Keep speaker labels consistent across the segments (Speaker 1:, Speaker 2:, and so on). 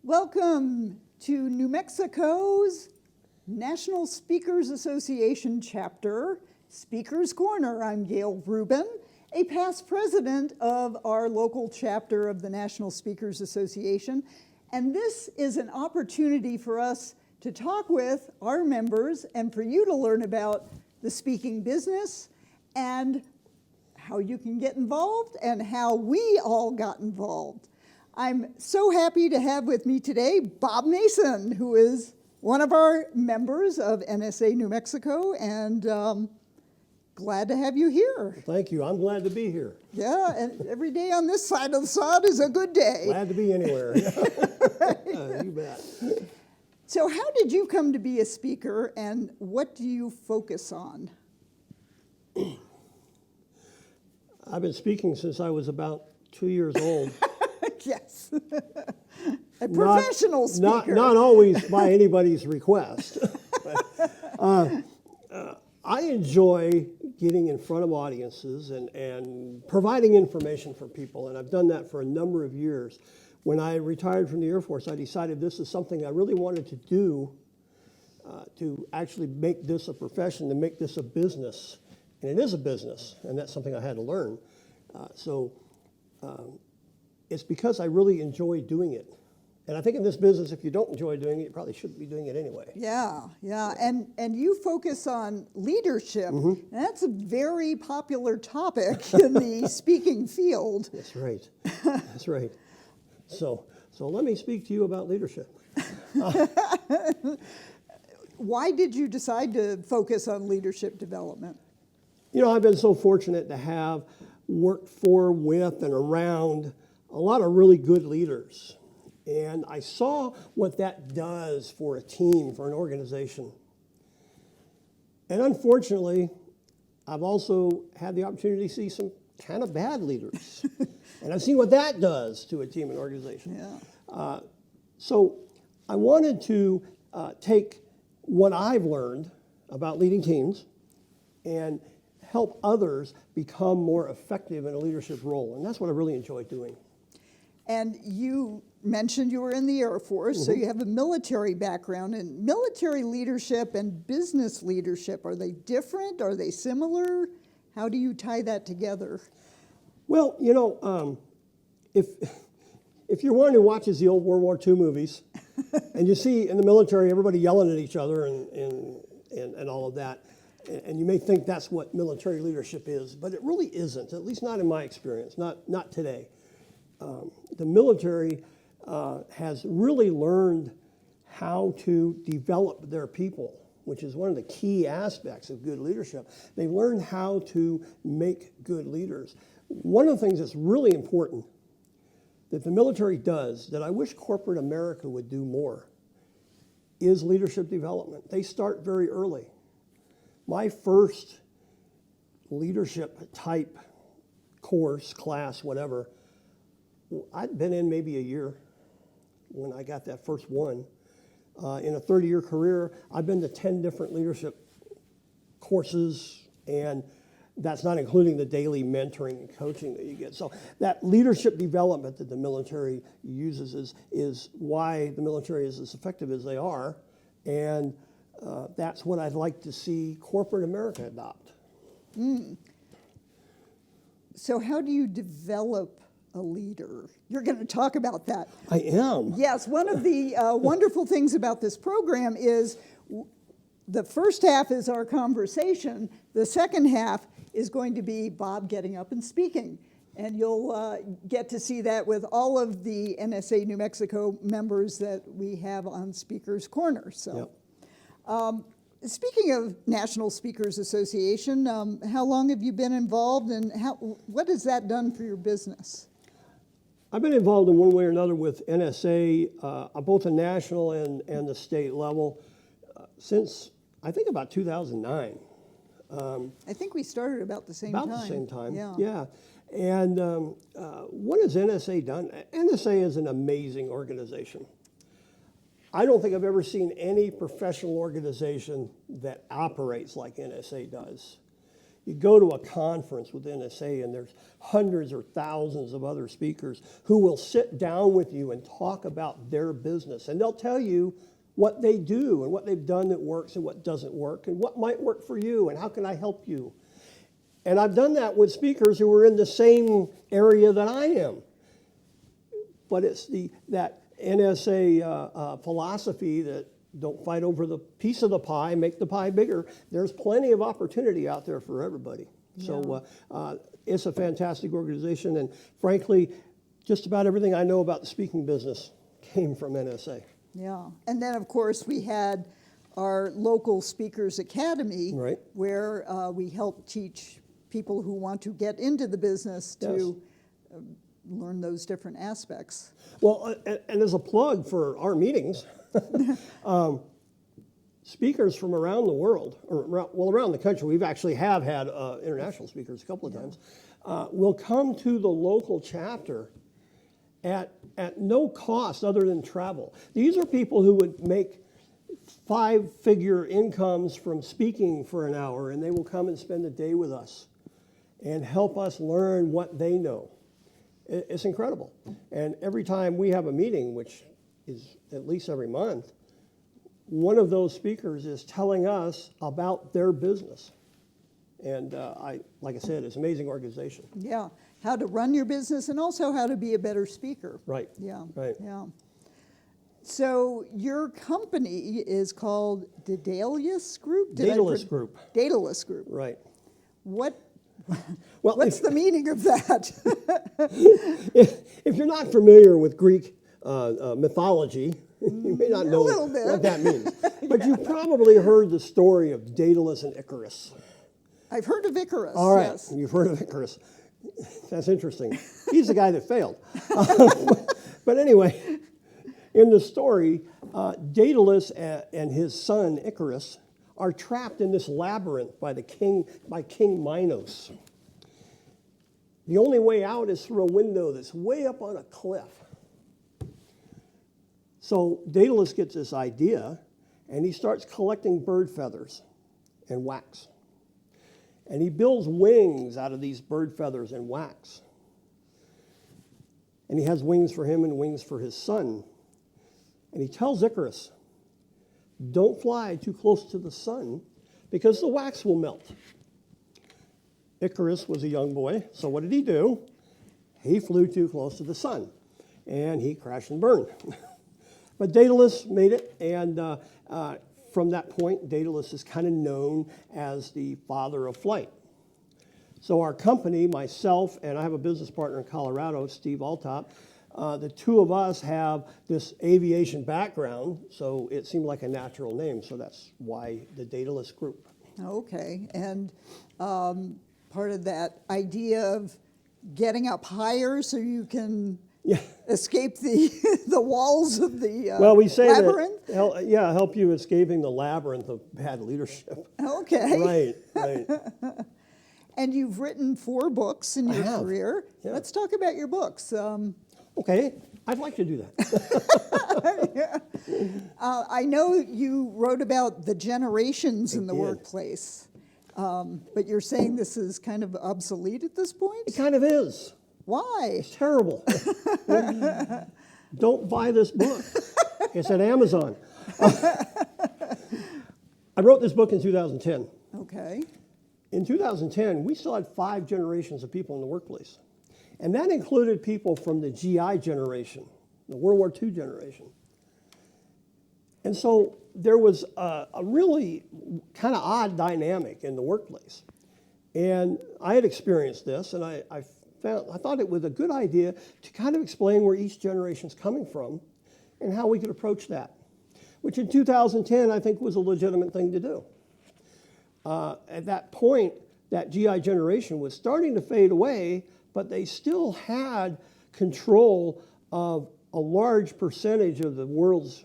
Speaker 1: Welcome to New Mexico's National Speakers Association chapter, Speakers Corner. I'm Gail Rubin, a past president of our local chapter of the National Speakers Association. And this is an opportunity for us to talk with our members and for you to learn about the speaking business and how you can get involved and how we all got involved. I'm so happy to have with me today Bob Mason, who is one of our members of NSA New Mexico, and glad to have you here.
Speaker 2: Thank you. I'm glad to be here.
Speaker 1: Yeah, and every day on this side of the sod is a good day.
Speaker 2: Glad to be anywhere. You bet.
Speaker 1: So how did you come to be a speaker, and what do you focus on?
Speaker 2: I've been speaking since I was about 2 years old.
Speaker 1: Yes, a professional speaker.
Speaker 2: Not always by anybody's request. I enjoy getting in front of audiences and providing information for people, and I've done that for a number of years. When I retired from the Air Force, I decided this is something I really wanted to do, to actually make this a profession, to make this a business. And it is a business, and that's something I had to learn. It's because I really enjoy doing it. And I think in this business, if you don't enjoy doing it, you probably shouldn't be doing it anyway.
Speaker 1: Yeah. And you focus on leadership. Mm-hmm. And that's a very popular topic in the speaking field.
Speaker 2: That's right. That's right. So let me speak to you about leadership.
Speaker 1: Why did you decide to focus on leadership development?
Speaker 2: You know, I've been so fortunate to have worked for, with, and around a lot of really good leaders. And I saw what that does for a team, for an organization. And unfortunately, I've also had the opportunity to see some kind of bad leaders. And I've seen what that does to a team and organization.
Speaker 1: Yeah.
Speaker 2: So I wanted to take what I've learned about leading teams and help others become more effective in a leadership role. And that's what I really enjoy doing.
Speaker 1: And you mentioned you were in the Air Force, so you have a military background. And military leadership and business leadership, are they different? Are they similar? How do you tie that together?
Speaker 2: Well, you know, if you're one who watches the old World War II movies, and you see in the military everybody yelling at each other and all of that, and you may think that's what military leadership is, but it really isn't, at least not in my experience, not today. The military has really learned how to develop their people, which is one of the key aspects of good leadership. They learn how to make good leaders. One of the things that's really important that the military does, that I wish corporate America would do more, is leadership development. They start very early. My first leadership type course, class, whatever, I'd been in maybe a year when I got that first one. In a 30-year career, I've been to 10 different leadership courses, and that's not including the daily mentoring and coaching that you get. So that leadership development that the military uses is why the military is as effective as they are, and that's what I'd like to see corporate America adopt.
Speaker 1: So how do you develop a leader? You're going to talk about that.
Speaker 2: I am.
Speaker 1: Yes, one of the wonderful things about this program is the first half is our conversation. The second half is going to be Bob getting up and speaking. And you'll get to see that with all of the NSA New Mexico members that we have on Speakers Corner. So,
Speaker 2: Yep.
Speaker 1: Speaking of National Speakers Association, how long have you been involved, and what has that done for your business?
Speaker 2: I've been involved in one way or another with NSA, both the national and the state level, since I think about 2009.
Speaker 1: I think we started about the same time.
Speaker 2: About the same time,
Speaker 1: yeah.
Speaker 2: And what has NSA done? NSA is an amazing organization. I don't think I've ever seen any professional organization that operates like NSA does. You go to a conference with NSA and there's hundreds or thousands of other speakers who will sit down with you and talk about their business. And they'll tell you what they do and what they've done that works and what doesn't work and what might work for you and how can I help you. And I've done that with speakers who are in the same area that I am. But it's that NSA philosophy that don't fight over the piece of the pie, make the pie bigger. There's plenty of opportunity out there for everybody. Yeah. So it's a fantastic organization. And frankly, just about everything I know about the speaking business came from NSA.
Speaker 1: Yeah. And then, of course, we had our local Speakers Academy,
Speaker 2: right,
Speaker 1: where we help teach people who want to get into the business to learn those different aspects.
Speaker 2: Well, and as a plug for our meetings, speakers from around the world, or around the country, we've actually had international speakers a couple of times, will come to the local chapter at no cost other than travel. These are people who would make 5-figure incomes from speaking for an hour, and they will come and spend a day with us and help us learn what they know. It's incredible. And every time we have a meeting, which is at least every month, one of those speakers is telling us about their business. And like I said, it's an amazing organization.
Speaker 1: Yeah, how to run your business and also how to be a better speaker.
Speaker 2: Right.
Speaker 1: Yeah.
Speaker 2: Right.
Speaker 1: Yeah. So your company is called Daedalus Group?
Speaker 2: Daedalus Group.
Speaker 1: Daedalus Group.
Speaker 2: Right.
Speaker 1: What's the meaning of that?
Speaker 2: If you're not familiar with Greek mythology, you may not know what that means. But you've probably heard the story of Daedalus and Icarus.
Speaker 1: I've heard of Icarus,
Speaker 2: all right,
Speaker 1: yes.
Speaker 2: You've heard of Icarus. That's interesting. He's the guy that failed. But anyway, in the story, Daedalus and his son Icarus are trapped in this labyrinth by King Minos. The only way out is through a window that's way up on a cliff. So Daedalus gets this idea, and he starts collecting bird feathers and wax. And he builds wings out of these bird feathers and wax. And he has wings for him and wings for his son. And he tells Icarus, don't fly too close to the sun because the wax will melt. Icarus was a young boy, so what did he do? He flew too close to the sun, and he crashed and burned. But Daedalus made it, and from that point, Daedalus is kind of known as the father of flight. So our company, myself, and I have a business partner in Colorado, Steve Altop, the two of us have this aviation background, so it seemed like a natural name, so that's why the Daedalus Group.
Speaker 1: Okay, and part of that idea of getting up higher so you can escape the walls of the
Speaker 2: well, we say
Speaker 1: labyrinth?
Speaker 2: That, help you escaping the labyrinth of bad leadership.
Speaker 1: Okay.
Speaker 2: Right.
Speaker 1: And you've written 4 books in your career. Yeah. Let's talk about your books.
Speaker 2: Okay, I'd like to do that.
Speaker 1: I know you wrote about the generations in the workplace, but you're saying this is kind of obsolete at this point?
Speaker 2: It kind of is.
Speaker 1: Why?
Speaker 2: It's terrible. Don't buy this book. It's at Amazon. I wrote this book in 2010.
Speaker 1: Okay.
Speaker 2: In 2010, we still had 5 generations of people in the workplace. And that included people from the GI generation, the World War II generation. And so there was a really kind of odd dynamic in the workplace. And I had experienced this, and I thought it was a good idea to kind of explain where each generation's coming from and how we could approach that, which in 2010 I think was a legitimate thing to do. At that point, that GI generation was starting to fade away, but they still had control of a large percentage of the world's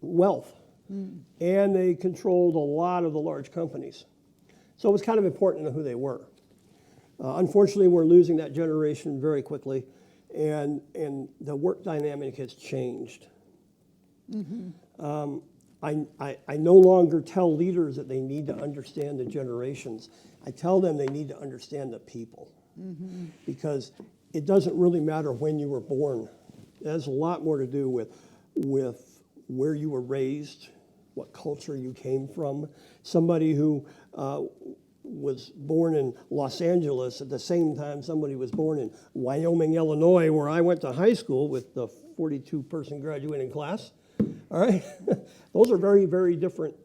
Speaker 2: wealth, and they controlled a lot of the large companies. So it was kind of important to know who they were. Unfortunately, we're losing that generation very quickly, and the work dynamic has changed. I no longer tell leaders that they need to understand the generations. I tell them they need to understand the people. Because it doesn't really matter when you were born. It has a lot more to do with where you were raised, what culture you came from. Somebody who was born in Los Angeles at the same time somebody was born in Wyoming, Illinois, where I went to high school with the 42-person graduating class. All right? Those are very, very different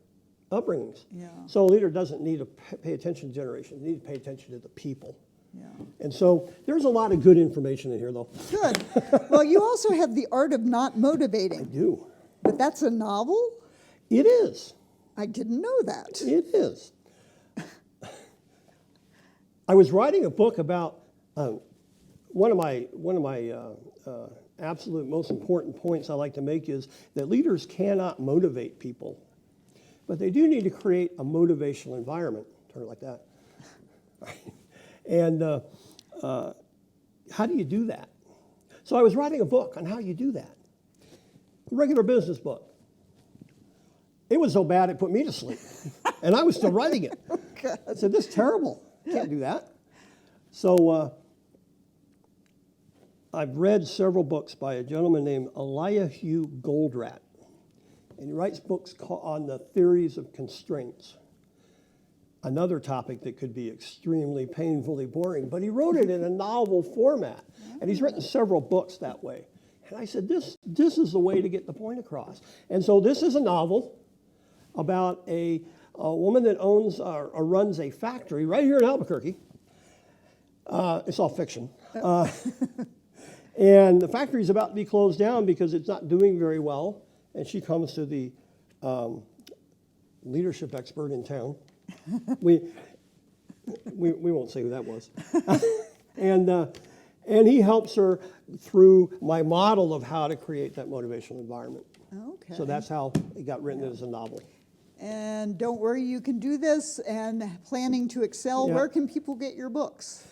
Speaker 2: upbringings.
Speaker 1: Yeah.
Speaker 2: So a leader doesn't need to pay attention to generations. They need to pay attention to the people.
Speaker 1: Yeah.
Speaker 2: And so there's a lot of good information in here, though.
Speaker 1: Good. Well, you also have The Art of Not
Speaker 2: I
Speaker 1: Motivating,
Speaker 2: do.
Speaker 1: but that's a novel?
Speaker 2: It is.
Speaker 1: I didn't know that.
Speaker 2: It is. I was writing a book about one of my absolute most important points I like to make is that leaders cannot motivate people, but they do need to create a motivational environment. Turn it like that. And how do you do that? So I was writing a book on how you do that. A regular business book. It was so bad it put me to sleep. And I was still writing it.
Speaker 1: Okay.
Speaker 2: I said, this is terrible. Can't do that. So I've read several books by a gentleman named Eliyahu Goldratt. And he writes books on the theories of constraints. Another topic that could be extremely painfully boring, but he wrote it in a novel format. And he's written several books that way. And I said, this is the way to get the point across. And so this is a novel about a woman that owns or runs a factory right here in Albuquerque. It's all fiction. And the factory is about to be closed down because it's not doing very well. And she comes to the leadership expert in town. We won't say who that was. And he helps her through my model of how to create that motivational environment.
Speaker 1: Okay.
Speaker 2: So that's how it got written as a novel.
Speaker 1: And don't worry, you can do this. And planning to excel,
Speaker 2: Yeah.
Speaker 1: where can people get your books?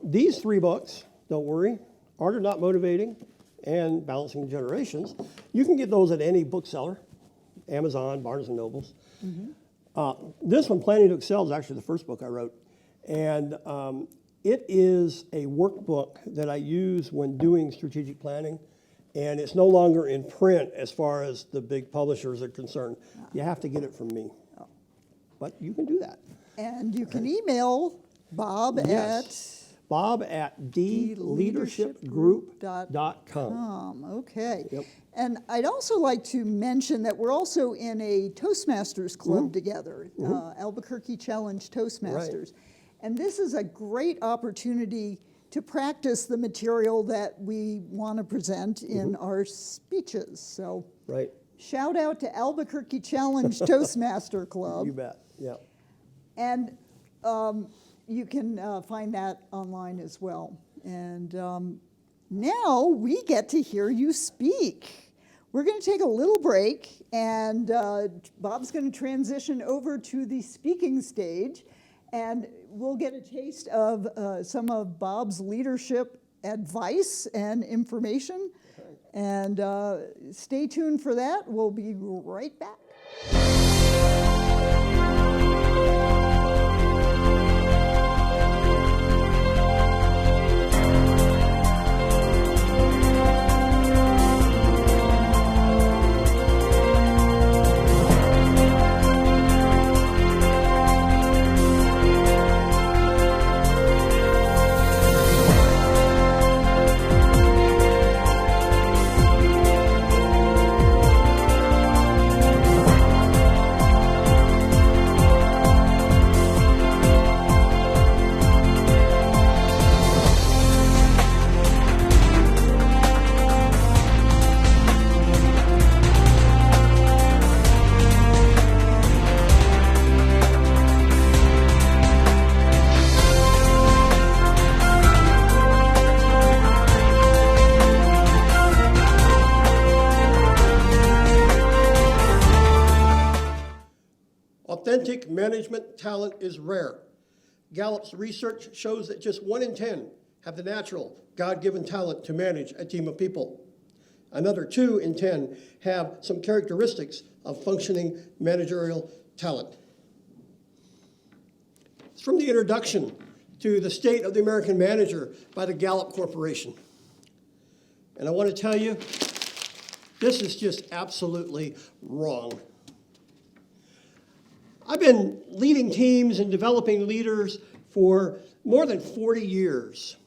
Speaker 2: These three books, don't worry, Art of Not Motivating and Balancing Generations, you can get those at any bookseller, Amazon, Barnes & Nobles. This one, Planning to Excel, is actually the first book I wrote. And it is a workbook that I use when doing strategic planning. And it's no longer in print as far as the big publishers are concerned. You have to get it from me. But you can do that.
Speaker 1: And you can email Bob
Speaker 2: Bob at theleadershipgroup.com.
Speaker 1: Okay.
Speaker 2: Yep.
Speaker 1: And I'd also like to mention that we're also in a Toastmasters club together, Albuquerque Challenge Toastmasters.
Speaker 2: Right.
Speaker 1: And this is a great opportunity to practice the material that we want to present in our speeches. So
Speaker 2: Right.
Speaker 1: shout out to Albuquerque Challenge Toastmaster Club.
Speaker 2: You bet. Yeah.
Speaker 1: And you can find that online as well. And now we get to hear you speak. We're going to take a little break, and Bob's going to transition over to the speaking stage, and we'll get a taste of some of Bob's leadership advice and information.
Speaker 2: Okay.
Speaker 1: And stay tuned for that. We'll be right back.
Speaker 2: Authentic management talent is rare. Gallup's research shows that just 1 in 10 have the natural, God-given talent to manage a team of people. Another 2 in 10 have some characteristics of functioning managerial talent. It's from the introduction to The State of the American Manager by the Gallup Corporation. And I want to tell you, this is just absolutely wrong. I've been leading teams and developing leaders for more than 40 years.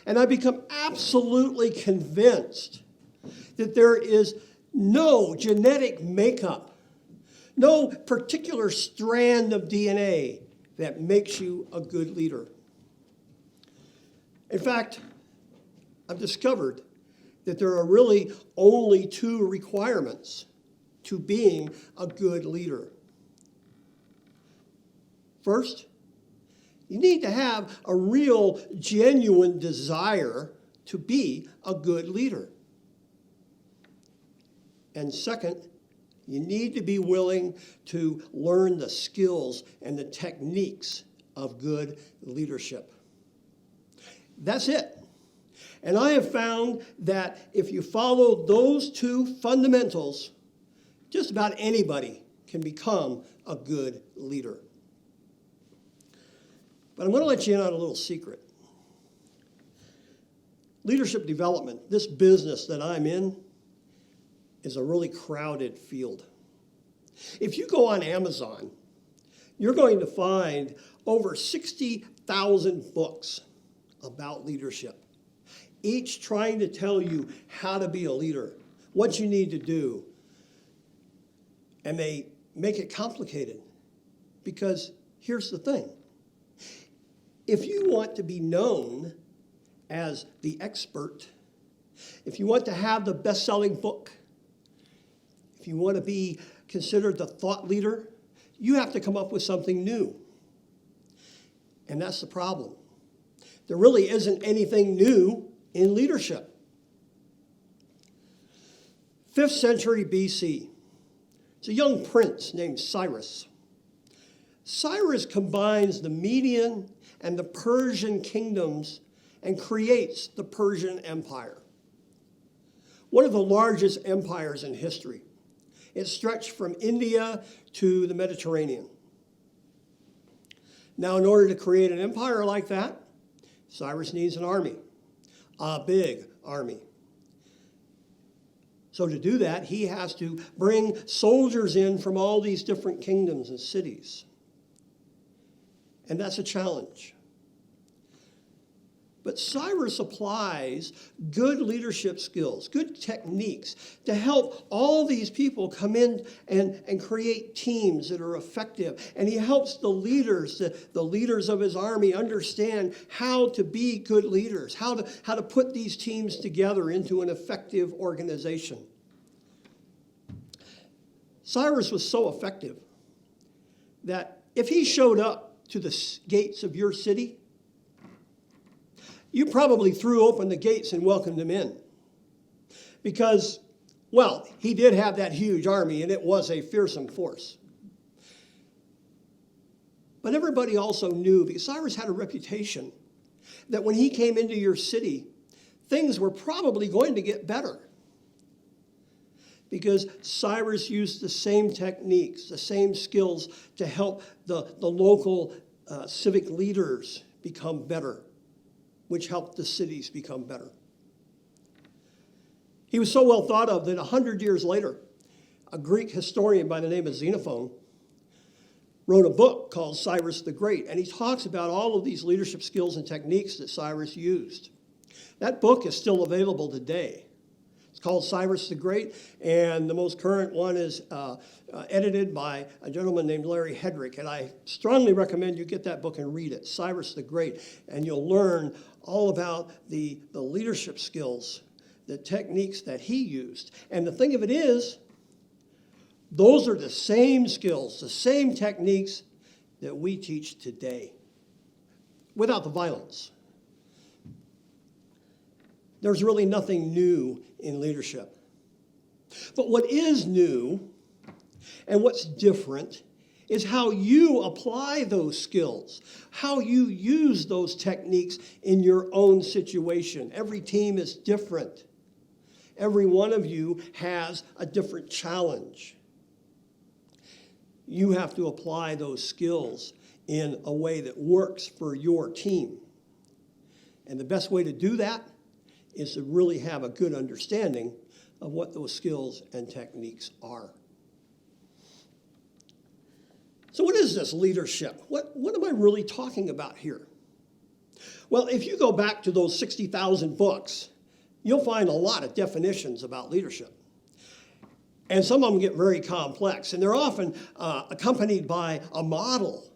Speaker 2: And I've become absolutely convinced that there is no genetic makeup, no particular strand of DNA that makes you a good leader. In fact, I've discovered that there are really only 2 requirements to being a good leader. First, you need to have a real, genuine desire to be a good leader. And second, you need to be willing to learn the skills and the techniques of good leadership. That's it. And I have found that if you follow those 2 fundamentals, just about anybody can become a good leader. But I'm going to let you in on a little secret. Leadership development, this business that I'm in, is a really crowded field. If you go on Amazon, you're going to find over 60,000 books about leadership, each trying to tell you how to be a leader, what you need to do. And they make it complicated because here's the thing. If you want to be known as the expert, if you want to have the best-selling book, if you want to be considered the thought leader, you have to come up with something new. And that's the problem. There really isn't anything new in leadership. 5th century BC, it's a young prince named Cyrus. Cyrus combines the Median and the Persian kingdoms and creates the Persian Empire, one of the largest empires in history. It stretched from India to the Mediterranean. Now, in order to create an empire like that, Cyrus needs an army, a big army. So to do that, he has to bring soldiers in from all these different kingdoms and cities. And that's a challenge. But Cyrus applies good leadership skills, good techniques to help all these people come in and create teams that are effective. And he helps the leaders of his army understand how to be good leaders, how to put these teams together into an effective organization. Cyrus was so effective that if he showed up to the gates of your city, you probably threw open the gates and welcomed him in. Because, well, he did have that huge army, and it was a fearsome force. But everybody also knew, because Cyrus had a reputation, that when he came into your city, things were probably going to get better. Because Cyrus used the same techniques, the same skills to help the local civic leaders become better, which helped the cities become better. He was so well thought of that 100 years later, a Greek historian by the name of Xenophon wrote a book called Cyrus the Great, and he talks about all of these leadership skills and techniques that Cyrus used. That book is still available today. It's called Cyrus the Great, and the most current one is edited by a gentleman named Larry Hedrick, and I strongly recommend you get that book and read it, Cyrus the Great, and you'll learn all about the leadership skills, the techniques that he used. And the thing of it is, those are the same skills, the same techniques that we teach today, without the violence. There's really nothing new in leadership. But what is new and what's different is how you apply those skills, how you use those techniques in your own situation. Every team is different. Every one of you has a different challenge. You have to apply those skills in a way that works for your team. And the best way to do that is to really have a good understanding of what those skills and techniques are. So what is this leadership? What am I really talking about here? Well, if you go back to those 60,000 books, you'll find a lot of definitions about leadership. And some of them get very complex, and they're often accompanied by a model.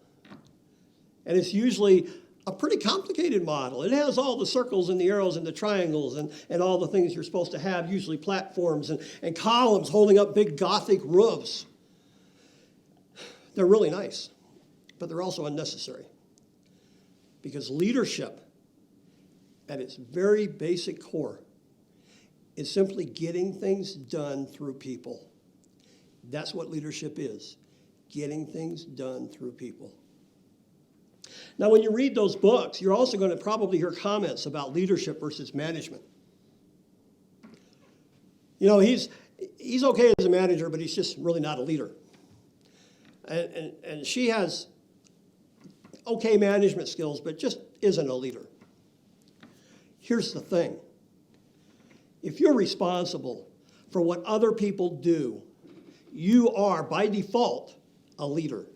Speaker 2: And it's usually a pretty complicated model. It has all the circles and the arrows and the triangles and all the things you're supposed to have, usually platforms and columns holding up big Gothic roofs. They're really nice, but they're also unnecessary. Because leadership, at its very basic core, is simply getting things done through people. That's what leadership is, getting things done through people. Now, when you read those books, you're also going to probably hear comments about leadership versus management. You know, he's okay as a manager, but he's just really not a leader. And she has okay management skills, but just isn't a leader. Here's the thing. If you're responsible for what other people do, you are, by default, a leader.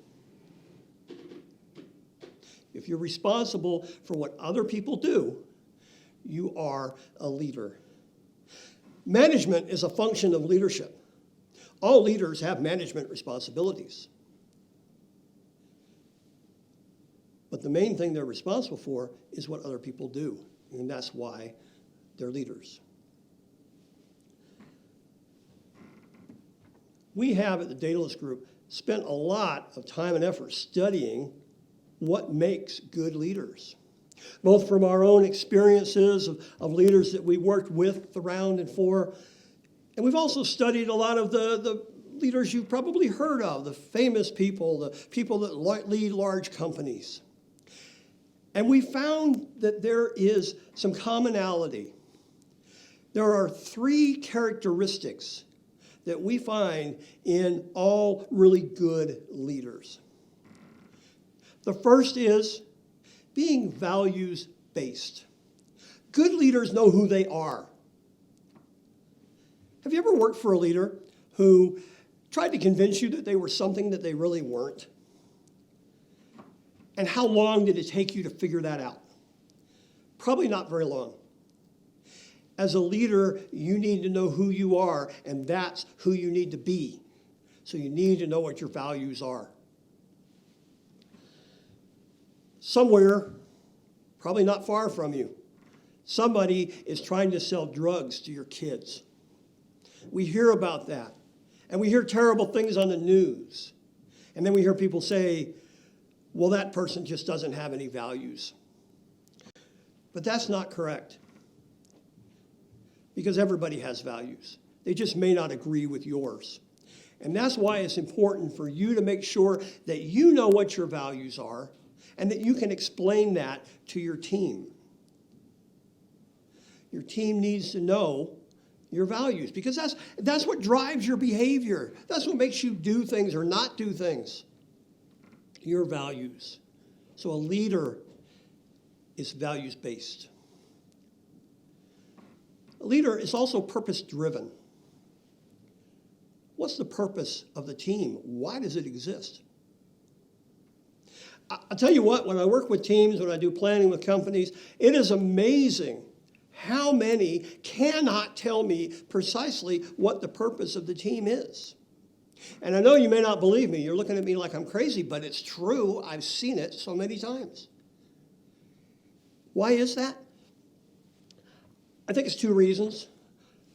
Speaker 2: If you're responsible for what other people do, you are a leader. Management is a function of leadership. All leaders have management responsibilities. But the main thing they're responsible for is what other people do, and that's why they're leaders. We have at the Daedalus Group spent a lot of time and effort studying what makes good leaders, both from our own experiences of leaders that we worked with, around, and for. And we've also studied a lot of the leaders you've probably heard of, the famous people, the people that lead large companies. And we found that there is some commonality. There are 3 characteristics that we find in all really good leaders. The first is being values-based. Good leaders know who they are. Have you ever worked for a leader who tried to convince you that they were something that they really weren't? And how long did it take you to figure that out? Probably not very long. As a leader, you need to know who you are, and that's who you need to be. So you need to know what your values are. Somewhere, probably not far from you, somebody is trying to sell drugs to your kids. We hear about that, and we hear terrible things on the news. And then we hear people say, well, that person just doesn't have any values. But that's not correct. Because everybody has values. They just may not agree with yours. And that's why it's important for you to make sure that you know what your values are and that you can explain that to your team. Your team needs to know your values because that's what drives your behavior. That's what makes you do things or not do things. Your values. So a leader is values-based. A leader is also purpose-driven. What's the purpose of the team? Why does it exist? I'll tell you what, when I work with teams, when I do planning with companies, it is amazing how many cannot tell me precisely what the purpose of the team is. And I know you may not believe me. You're looking at me like I'm crazy, but it's true. I've seen it so many times. Why is that? I think it's 2 reasons.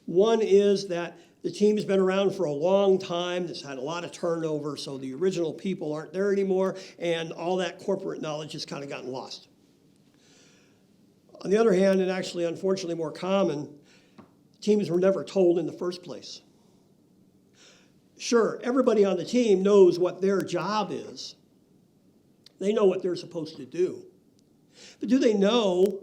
Speaker 2: One is that the team has been around for a long time. It's had a lot of turnover, so the original people aren't there anymore, and all that corporate knowledge has kind of gotten lost. On the other hand, and actually unfortunately more common, teams were never told in the first place. Sure, everybody on the team knows what their job is. They know what they're supposed to do. But do they know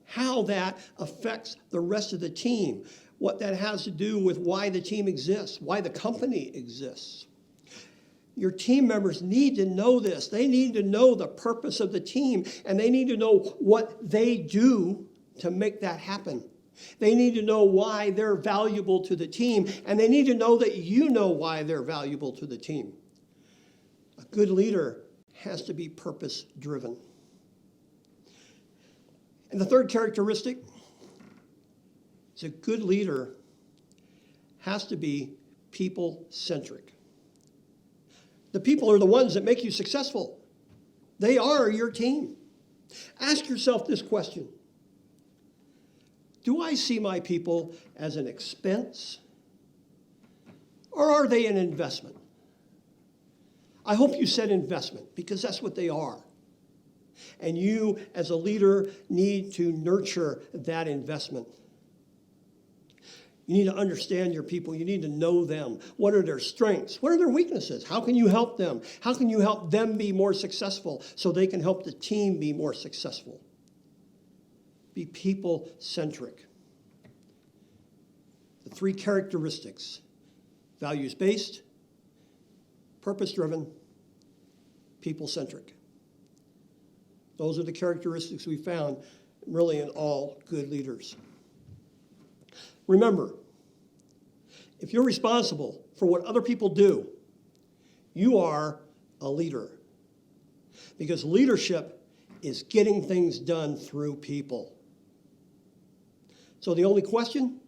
Speaker 2: how that affects the rest of the team? what that has to do with why the team exists, why the company exists. Your team members need to know this. They need to know the purpose of the team, and they need to know what they do to make that happen. They need to know why they're valuable to the team, and they need to know that you know why they're valuable to the team. A good leader has to be purpose-driven. And the third characteristic is a good leader has to be people-centric. The people are the ones that make you successful. They are your team. Ask yourself this question. Do I see my people as an expense, or are they an investment? I hope you said investment, because that's what they are. And you, as a leader, need to nurture that investment. You need to understand your people. You need to know them. What are their strengths? What are their weaknesses? How can you help them? How can you help them be more successful so they can help the team be more successful? Be people-centric. The three characteristics: values-based, purpose-driven, people-centric. Those are the characteristics we found really in all good leaders. Remember, if you're responsible for what other people do, you are a leader. Because leadership is getting things done through people. So the only question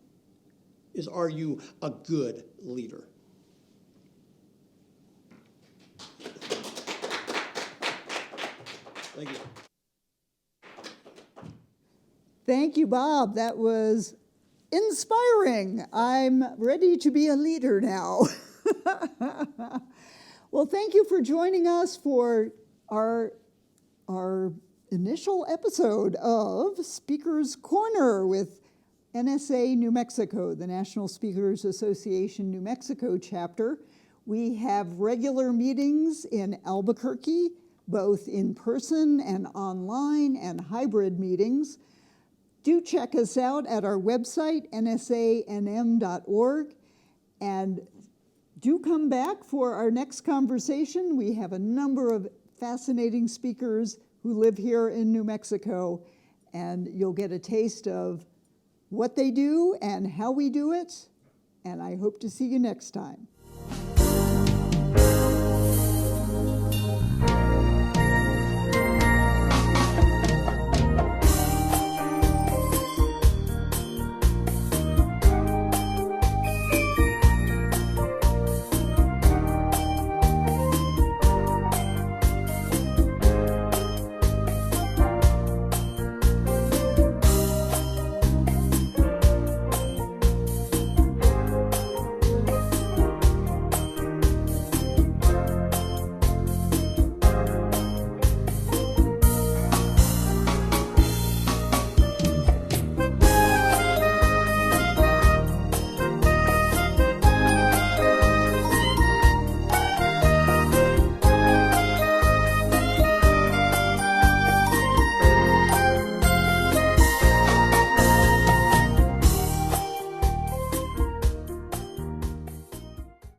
Speaker 2: is, are you a good leader? Thank you.
Speaker 1: Thank you, Bob. That was inspiring. I'm ready to be a leader now. Well, thank you for joining us for our initial episode of Speakers Corner with NSA New Mexico, the National Speakers Association New Mexico chapter. We have regular meetings in Albuquerque, both in person and online, and hybrid meetings. Do check us out at our website, NSA-NM.org, and do come back for our next conversation. We have a number of fascinating speakers who live here in New Mexico, and you'll get a taste of what they do and how we do it, and I hope to see you next time.